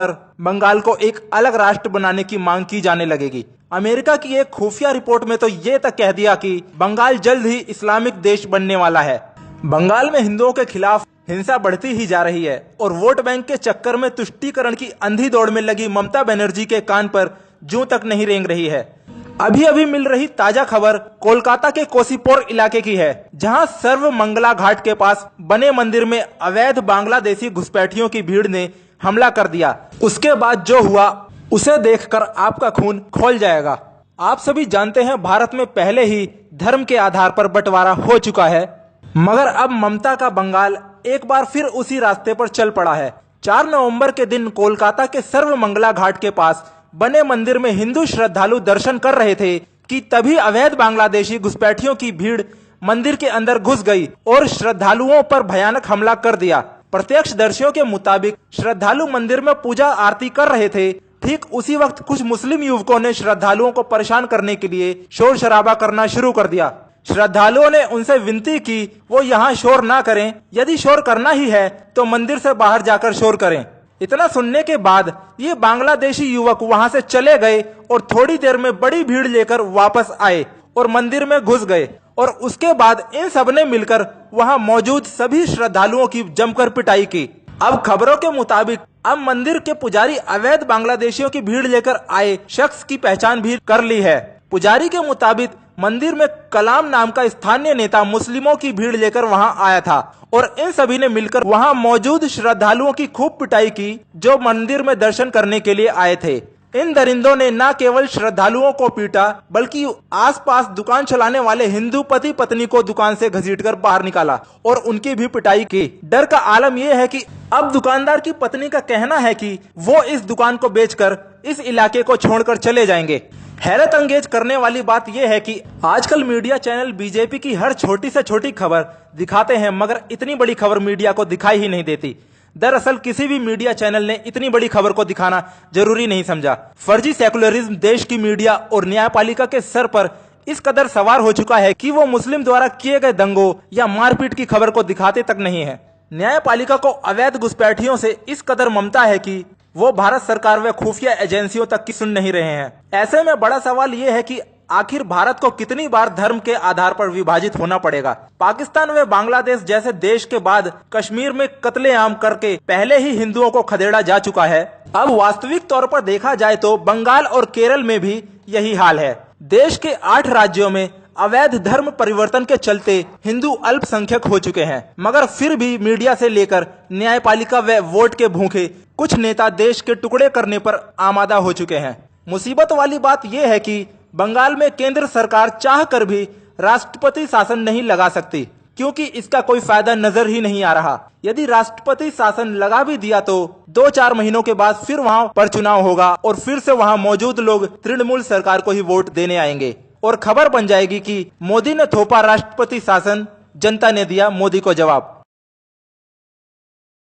बंगाल को एक अलग राष्ट्र बनाने की मांग की जाने लगेगी। अमेरिका की एक खुफिया रिपोर्ट में तो ये तक कह दिया कि बंगाल जल्द ही इस्लामिक देश बनने वाला है। बंगाल में हिंदुओं के खिलाफ हिंसा बढ़ती ही जा रही है और वोट बैंक के चक्कर में तुष्टीकरण की अंधी दौड़ में लगी ममता बनर्जी के कान पर जूं तक नहीं रेंग रही है। अभी अभी मिल रही ताजा खबर कोलकाता के कोसीपोर इलाके की है, जहां सर्व मंगला घाट के पास बने मंदिर में अवैध बांग्लादेशी घुसपैठियों की भीड़ ने हमला कर दिया। उसके बाद जो हुआ उसे देखकर आपका खून खौल जाएगा। आप सभी जानते हैं भारत में पहले ही धर्म के आधार पर बंटवारा हो चुका है, मगर अब ममता का बंगाल एक बार फिर उसी रास्ते पर चल पड़ा है। 4 नवंबर के दिन कोलकाता के सर्व मंगला घाट के पास बने मंदिर में हिंदू श्रद्धालु दर्शन कर रहे थे कि तभी अवैध बांग्लादेशी घुसपैठियों की भीड़ मंदिर के अंदर घुस गई और श्रद्धालुओं पर भयानक हमला कर दिया। प्रत्यक्षदर्शियों के मुताबिक श्रद्धालु मंदिर में पूजा आरती कर रहे थे। ठीक उसी वक्त कुछ मुस्लिम युवकों ने श्रद्धालुओं को परेशान करने के लिए शोर शराबा करना शुरू कर दिया। श्रद्धालुओं ने उनसे विनती की वो यहाँ शोर ना करें, यदि शोर करना ही है तो मंदिर से बाहर जाकर शोर करें। इतना सुनने के बाद ये बांग्लादेशी युवक वहां से चले गए और थोड़ी देर में बड़ी भीड़ लेकर वापस आए और मंदिर में घुस गए और उसके बाद इन सब ने मिलकर वहां मौजूद सभी श्रद्धालुओं की जमकर पिटाई की। अब खबरों के मुताबिक अब मंदिर के पुजारी अवैध बांग्लादेशियों की भीड़ लेकर आए शख्स की पहचान भी कर ली है। पुजारी के मुताबिक मंदिर में कलाम नाम का स्थानीय नेता मुस्लिमों की भीड़ लेकर वहां आया था और इन सभी ने मिलकर वहां मौजूद श्रद्धालुओं की खूब पिटाई की जो मंदिर में दर्शन करने के लिए आए थे। इन दरिंदों ने न केवल श्रद्धालुओं को पीटा बल्कि आसपास दुकान चलाने वाले हिंदू पति पत्नी को दुकान से घसीटकर बाहर निकाला और उनकी भी पिटाई की। डर का आलम यह है कि अब दुकानदार की पत्नी का कहना है कि वो इस दुकान को बेचकर इस इलाके को छोड़कर चले जाएंगे। हैरत अंगेज करने वाली बात यह है कि आजकल मीडिया चैनल बीजेपी की हर छोटी से छोटी खबर दिखाते हैं, मगर इतनी बड़ी खबर मीडिया को दिखाई ही नहीं देती। दरअसल किसी भी मीडिया चैनल ने इतनी बड़ी खबर को दिखाना जरूरी नहीं समझा। फर्जी सेकुलरिज्म देश की मीडिया और न्यायपालिका के सर पर इस कदर सवार हो चुका है कि वो मुस्लिम द्वारा किए गए दंगों या मारपीट की खबर को दिखाते तक नहीं है। न्यायपालिका को अवैध घुसपैठियों से इस कदर ममता है कि वो भारत सरकार व खुफिया एजेंसियों तक की सुन नहीं रहे हैं। ऐसे में बड़ा सवाल ये है कि आखिर भारत को कितनी बार धर्म के आधार पर विभाजित होना पड़ेगा। पाकिस्तान व बांग्लादेश जैसे देश के बाद कश्मीर में कत्लेआम करके पहले ही हिंदुओं को खदेड़ा जा चुका है। अब वास्तविक तौर पर देखा जाए तो बंगाल और केरल में भी यही हाल है। देश के 8 राज्यों में अवैध धर्म परिवर्तन के चलते हिंदू अल्पसंख्यक हो चुके हैं, मगर फिर भी मीडिया से लेकर न्यायपालिका व वोट के भूखे कुछ नेता देश के टुकड़े करने पर आमादा हो चुके हैं। मुसीबत वाली बात यह है कि बंगाल में केंद्र सरकार चाह कर भी राष्ट्रपति शासन नहीं लगा सकती, क्योंकि इसका कोई फायदा नजर ही नहीं आ रहा। यदि राष्ट्रपति शासन लगा भी दिया तो 2-4 महीनों के बाद फिर वहां पर चुनाव होगा और फिर से वहां मौजूद लोग तृणमूल सरकार को ही वोट देने आएंगे और खबर बन जाएगी कि मोदी ने थोपा राष्ट्रपति शासन, जनता ने दिया मोदी को जवाब।